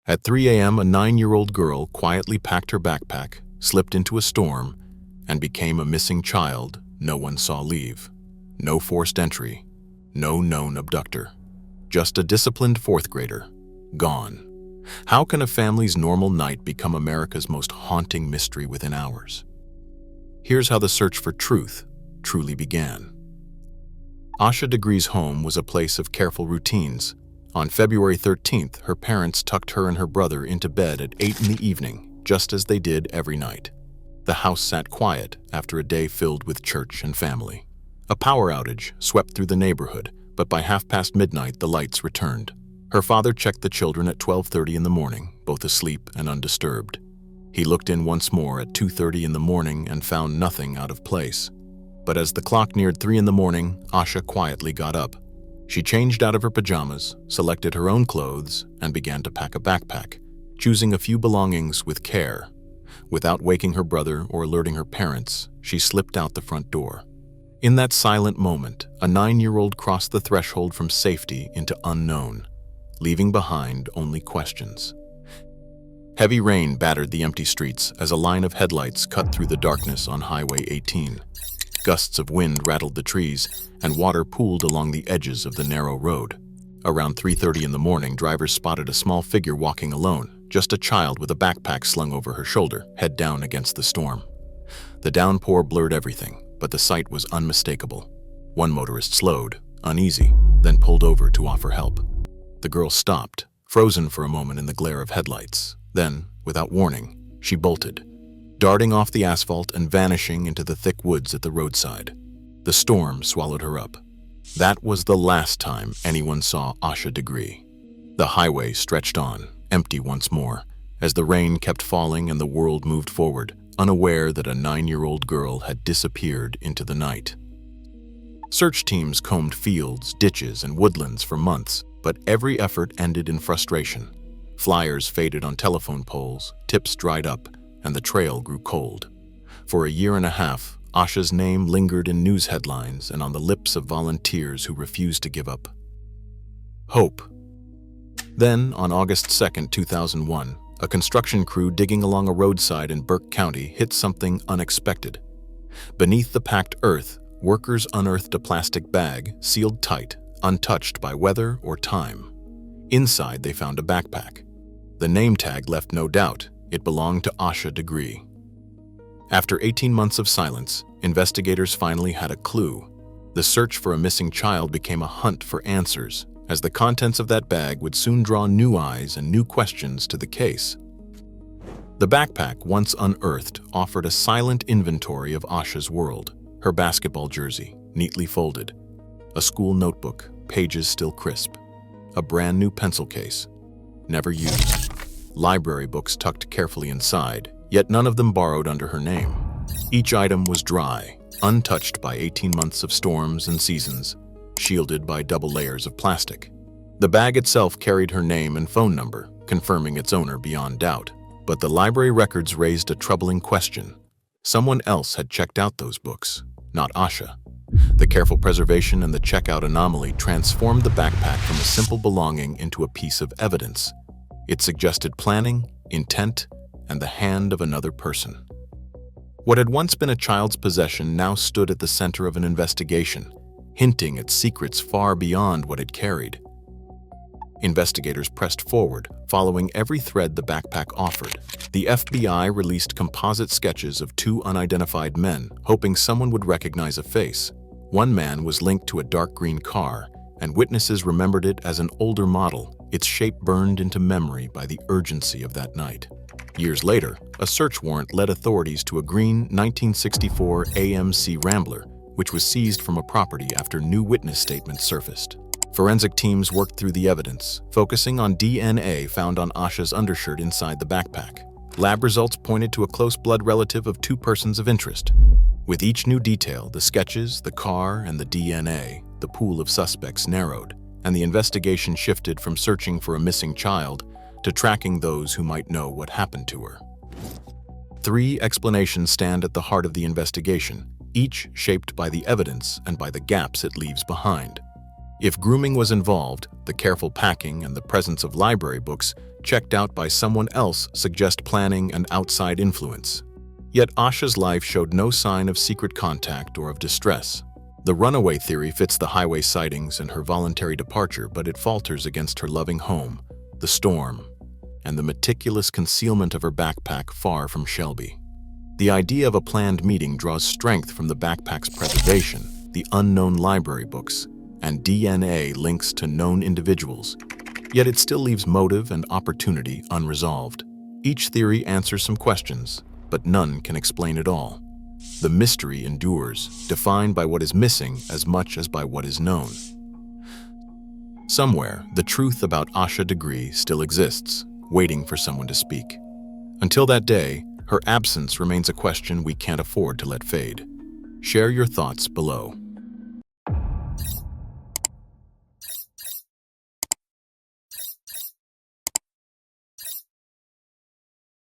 At 3 a.m., a 9-year-old girl quietly packed her backpack, slipped into a storm, and became a missing child no one saw leave. No forced entry, no known abductor. Just a disciplined fourth grader, gone. How can a family's normal night become America's most haunting mystery within hours? Here's how the search for truth truly began. Asha Degree's home was a place of careful routines. On February 13th, her parents tucked her and her brother into bed at 8 in the evening, just as they did every night. The house sat quiet after a day filled with church and family. A power outage swept through the neighborhood, but by midnight the lights returned. Her father checked the children at 12:30 in the morning, both asleep and undisturbed. He looked in once more at 2:30 in the morning and found nothing out of place. But as the clock neared 3 in the morning, Asha quietly got up. She changed out of her pajamas, selected her own clothes, and began to pack a backpack, choosing a few belongings with care. Without waking her brother or alerting her parents, she slipped out the front door. In that silent moment, a 9-year-old crossed the threshold from safety into unknown, leaving behind only questions. Heavy rain battered the empty streets as a line of headlights cut through the darkness on Highway 18. Gusts of wind rattled the trees, and water pooled along the edges of the narrow road. Around 3:30 in the morning, drivers spotted a small figure walking alone, just a child with a backpack slung over her shoulder, head down against the storm. The downpour blurred everything, but the sight was unmistakable. One motorist slowed, uneasy, then pulled over to offer help. The girl stopped, frozen for a moment in the glare of headlights. Then, without warning, she bolted, darting off the asphalt and vanishing into the thick woods at the roadside. The storm swallowed her up. That was the last time anyone saw Asha Degree. The highway stretched on, empty once more, as the rain kept falling and the world moved forward, unaware that a 9-year-old girl had disappeared into the night. Search teams combed fields, ditches, and woodlands for months, but every effort ended in frustration. Flyers faded on telephone poles, tips dried up, and the trail grew cold. For a year and a half, Asha's name lingered in news headlines and on the lips of volunteers who refused to give up hope. Then, on August 2, 2001, a construction crew digging along a roadside in Burke County hit something unexpected. Beneath the packed earth, workers unearthed a plastic bag, sealed tight, untouched by weather or time. Inside, they found a backpack. The name tag left no doubt. It belonged to Asha Degree. After 18 months of silence, investigators finally had a clue. The search for a missing child became a hunt for answers, as the contents of that bag would soon draw new eyes and new questions to the case. The backpack, once unearthed, offered a silent inventory of Asha's world. Her basketball jersey, neatly folded. A school notebook, pages still crisp. A brand new pencil case, never used. Library books tucked carefully inside, yet none of them borrowed under her name. Each item was dry, untouched by 18 months of storms and seasons, shielded by double layers of plastic. The bag itself carried her name and phone number, confirming its owner beyond doubt. But the library records raised a troubling question. Someone else had checked out those books, not Asha. The careful preservation and the checkout anomaly transformed the backpack from a simple belonging into a piece of evidence. It suggested planning, intent, and the hand of another person. What had once been a child's possession now stood at the center of an investigation, hinting at secrets far beyond what it carried. Investigators pressed forward, following every thread the backpack offered. The FBI released composite sketches of 2 unidentified men, hoping someone would recognize a face. One man was linked to a dark green car, and witnesses remembered it as an older model, its shape burned into memory by the urgency of that night. Years later, a search warrant led authorities to a green 1964 AMC Rambler, which was seized from a property after new witness statements surfaced. Forensic teams worked through the evidence, focusing on DNA found on Asha's undershirt inside the backpack. Lab results pointed to a close blood relative of 2 persons of interest. With each new detail, the sketches, the car, and the DNA, the pool of suspects narrowed, and the investigation shifted from searching for a missing child to tracking those who might know what happened to her. 3 explanations stand at the heart of the investigation, each shaped by the evidence and by the gaps it leaves behind. If grooming was involved, the careful packing and the presence of library books checked out by someone else suggest planning and outside influence. Yet Asha's life showed no sign of secret contact or of distress. The runaway theory fits the highway sightings and her voluntary departure, but it falters against her loving home, the storm, and the meticulous concealment of her backpack far from Shelby. The idea of a planned meeting draws strength from the backpack's preservation, the unknown library books, and DNA links to known individuals. Yet it still leaves motive and opportunity unresolved. Each theory answers some questions, but none can explain it all. The mystery endures, defined by what is missing as much as by what is known. Somewhere, the truth about Asha Degree still exists, waiting for someone to speak. Until that day, her absence remains a question we can't afford to let fade. Share your thoughts below.